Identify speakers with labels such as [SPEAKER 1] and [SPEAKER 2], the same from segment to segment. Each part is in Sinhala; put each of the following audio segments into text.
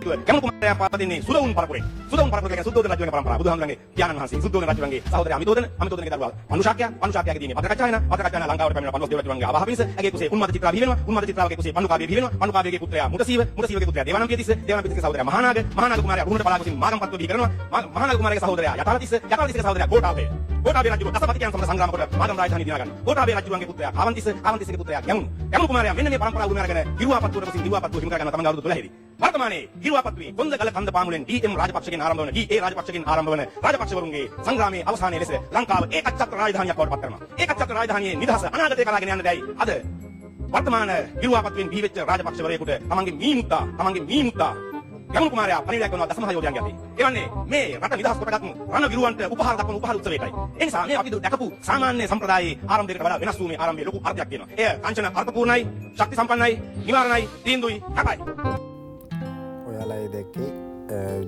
[SPEAKER 1] ගැමුණු කුමාරයා පාපදින්නේ සුදවුන් පරපුරේ. සුදවුන් පරපුර කියන්නේ සුද්ධෝදන රජුගේ පරම්පරාව. බුදුහාමුදුරන්ගේ පියාණන් වහන්සේ සුද්ධෝදන රජුගේ සහෝදරයා අමිතෝදනගේ දරුවා. මනුෂාක්‍යයාගේ දිනේ පත්‍රකච්ඡායන ලංකාවට පැමිණ පන්වස් දෙව් රජුගේ අභාව පිණිස ඇගේ කුසේ උන්මත චිත්‍රා බිහි වෙනවා. උන්මත චිත්‍රාවගේ කුසේ මනුකාභය බිහි වෙනවා. මනුකාභයගේ පුත්‍රයා මුදසීවගේ පුත්‍රයා දේවානම්පියතිස්ස සහෝදරයා මහානාග කුමාරයා රුහුණට පලා ගොසින් මාගම්පත්ව බිහි කරනවා. මහානාග කුමාරයාගේ සහෝදරයා යතාලතිස්සගේ සහෝදරයා ගෝඨාභය රජු දසපතිකයන් සමග සංග්‍රාම කොට මාගම් රාජධානිය දිනා ගන්න. ගෝඨාභය රජුගේ පුත්‍රයා ආවන්තිස්සගේ පුත්‍රයා ගැමුණු කුමාරයා මෙන්න මේ පරම්පරාව උරුම අරගෙන ගිරුවාපත්තුවට ගොසින් ගිරුවාපත්තුව හිමි කර ගන්න තමන්ගේ අවුරුදු 12 දී. वर्तमाने गिरुवापत्तुवे කොන්දගල කන්ද පාමුලෙන් डी.एम. රාජපක්ෂගෙන් ආරම්භ වන डी.ए. රාජපක්ෂගෙන් ආරම්භ වන රාජපක්ෂවරුන්ගේ සංග්‍රාමයේ අවසානයේ ලෙස ලංකාව ඒකච්ඡත්‍ර රාජධානියක් බවට පත් කරනවා. ඒකච්ඡත්‍ර රාජධානියේ නිදහස අනාගතේ කලාගෙන යන්නදයි අද වර්තමාන ගිරුවාපත්තුවෙන් බිහි වෙච්ච රාජපක්ෂවරයෙකුට තමන්ගේ මීමුත්තා ගැමුණු කුමාරයා පණිවිඩයක් කරනවා දසමහා යෝධයන්ගේ අතේ. ඒ වන්නේ මේ රට නිදහස් කොටගත් රණ විරුවන්ට උපහාර දක්වන උපහාර උත්සවයකයි. ඒ නිසා මේ අපි දැකපු සාමාන්‍ය සම්ප්‍රදායේ ආරම්භයකට වඩා වෙනස් වූ මේ ආරම්භයේ ලොකු අර්ථයක් තියෙනවා. එය කාංචන අර්ථපූර්ණයි, ශක්ති සම්පන්නයි, නිවාරණයි, තීන්දුවයි, හකයි.
[SPEAKER 2] ඔයාලා ඒ දැක්කේ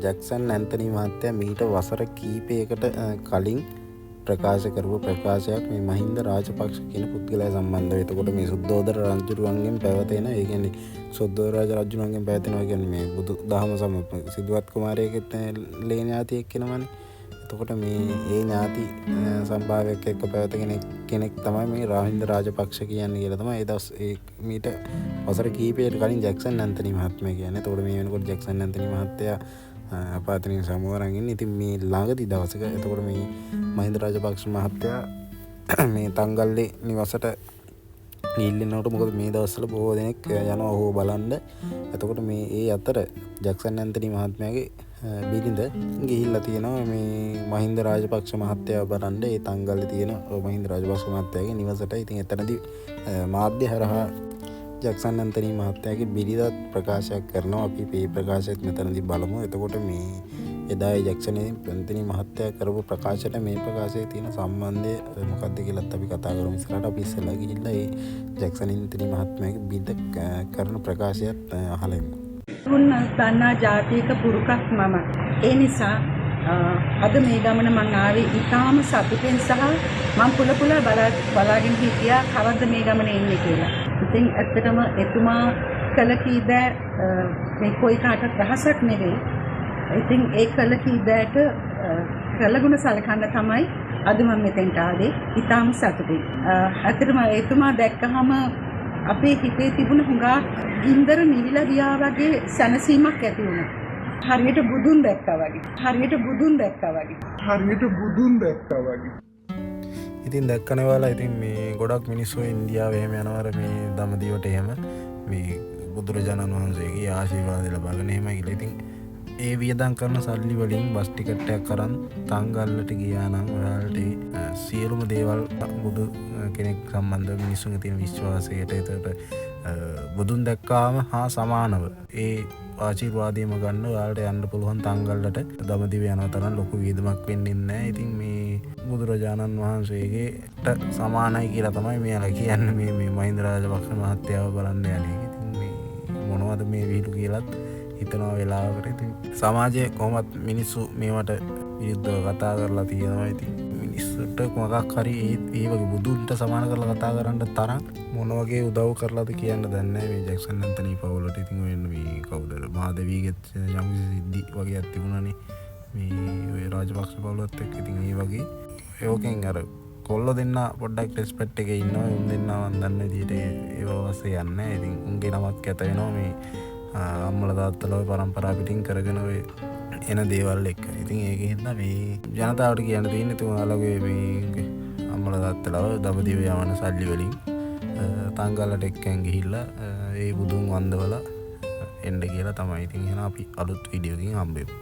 [SPEAKER 2] ජැක්සන් ඇන්තනි මහත්තයා මීට වසර කීපයකට කලින් ප්‍රකාශ කරපු ප්‍රකාශයක් මේ මහින්ද රාජපක්ෂ කියන පුද්ගලයා සම්බන්ධව. එතකොට මේ සුද්ධෝදන රජුරුවන්ගෙන් පැවතෙන ඒ කියන්නේ සුද්ධෝදන රජුරුවන්ගෙන් පැවතෙනවා කියන්නේ මේ බුදු දහම සම සිදුවත් කුමාරයෙක්ට ලේ ඥාතියෙක් කෙනවනේ. එතකොට මේ ඒ ඥාති සම්භාවයක් එක්ක පැවතගෙන කෙනෙක් තමයි මේ මහින්ද රාජපක්ෂ කියන්නේ කියලා තමයි ඒ දවස් ඒ මීට වසර කීපයකට කලින් ජැක්සන් ඇන්තනි මහත්මයා කියන්නේ. එතකොට මේ වෙනකොට ජැක්සන් ඇන්තනි මහත්තයා අපාතනින් සමවරන් ඉන්නේ. ඉතින් මේ ළඟදී දවසක එතකොට මේ මහින්ද රාජපක්ෂ මහත්තයා මේ තංගල්ලේ නිවසට ගිහිල්ලිනකොට මොකද මේ දවස්වල බොහෝ දෙනෙක් යනවා ඔහු බලන්න. එතකොට මේ ඒ අතර ජැක්සන් ඇන්තනි මහත්මයාගේ බිරිඳ ගිහිල්ලා තියෙනවා මේ මහින්ද රාජපක්ෂ මහත්තයා බලන්න ඒ තංගල්ලේ තියෙන මහින්ද රාජපක්ෂ මහත්තයාගේ නිවසට. ඉතින් එතනදී මාධ්‍ය හරහා ජැක්සන් ඇන්තනි මහත්තයාගේ බිරිඳත් ප්‍රකාශයක් කරනවා. අපි මේ ප්‍රකාශයත් මෙතනදී බලමු. එතකොට මේ එදා ජැක්සන් ඇන්තනි මහත්තයා කරපු ප්‍රකාශයට මේ ප්‍රකාශයේ තියෙන සම්බන්ධය මොකක්ද කියලාත් අපි කතා කරමු. ඉස්සරහට අපි ඉස්සෙල්ලා ගිහිල්ලා ඒ ජැක්සන් ඇන්තනි මහත්මයාගේ බිරිඳ කරන ප්‍රකාශයත් අහලා ඉමු.
[SPEAKER 3] උන් දන්නා ජාතික පුරුකක් මම. ඒ නිසා අද මේ ගමන මං ආවේ ඊටාම සතුටින් සහ මං පුල බලාගෙන හිටියා කවද්ද මේ ගමනේ එන්නේ කියලා. ඉතින් ඇත්තටම එතුමා කළ කීද මේ කොයි කාටවත් රහසක් නෙවෙයි. ඉතින් ඒ කළ කීදට කළගුණ සලකන්න තමයි අද මම මෙතෙන්ට ආවේ. ඊටාම සතුටින්. ඇත්තටම එතුමා දැක්කහම අපේ හිතේ තිබුණ හුඟා ගින්දර නිවිලා ගියා වගේ සැනසීමක් ඇති වුණා. හරියට බුදුන් දැක්කා වගේ.
[SPEAKER 2] ඉතින් දැක්කනේ ඔයාලා. ඉතින් මේ ගොඩක් මිනිස්සු ඉන්දියාවේ එහෙම යනවර මේ දඹදිවට එහෙම මේ බුදුරජාණන් වහන්සේගේ ආශිර්වාද ලබාගෙන එහෙම ගිහලා. ඉතින් ඒ වියදම් කරන සල්ලි වලින් බස් ටිකට් එකක් අරන් තංගල්ලට ගියා නම් ඔයාලට සියලුම දේවල් බුදු කෙනෙක් සම්බන්ධව මිනිස්සුන්ගේ තියෙන විශ්වාසයට එතකොට බුදුන් දැක්කාම හා සමානව ඒ ආශිර්වාදයම ගන්න ඔයාලට යන්න පුළුවන් තංගල්ලට. දඹදිව යනවා තරම් ලොකු වියදමක් වෙන්නේ නැහැ. ඉතින් මේ බුදුරජාණන් වහන්සේගේට සමානයි කියලා තමයි මෙයාලා කියන්නේ මේ මහින්ද රාජපක්ෂ මහත්තයාව බලන්න යන්නේ. ඉතින් මේ මොනවද මේ විහිළු කියලාත් හිතනවා වෙලාවකට. ඉතින් සමාජයේ කොහොමත් මිනිස්සු මේවට විරුද්ධව කතා කරලා තියෙනවා. ඉතින් මිනිස්සුන්ට මොකක් හරි ඒ වගේ බුදුන්ට සමාන කරලා කතා කරන්න තරම් මොන වගේ උදව් කරලාද කියන්න දන්නේ නැහැ මේ ජැක්සන් ඇන්තනි පවුලට. ඉතින් වෙන මේ කවුද මාධවීගෙත් යම්කිසි සිද්ධි වගේක් තිබුණානේ මේ රාජපක්ෂ පවුලත් එක්ක. ඉතින් ඒ වගේ ඒකෙන් අර කොල්ලෝ දෙන්න පොඩ්ඩක් රෙස්පෙක්ට් එකේ ඉන්නවා. උන් දෙන්නා මන් දන්න විදිහට ඒව ඔස්සේ යන්නේ නැහැ. ඉතින් උන්ගේ නමක් ඇත වෙනවා මේ අම්මලා තාත්තලා පරම්පරා පිටින් කරගෙන ඔය එන දේවල් එක්ක. ඉතින් ඒක හින්දා මේ ජනතාවට කියන්න තියෙන්නේ තුමාලගේ මේ අම්මලා තාත්තලා දඹදිව යවන සල්ලි වලින් තංගල්ලට එක්කෙන් ගිහිල්ලා ඒ බුදුන් වන්දවලා එන්න කියලා තමයි. ඉතින් එහෙනම් අපි අලුත් වීඩියෝ එකකින් හම්බෙමු.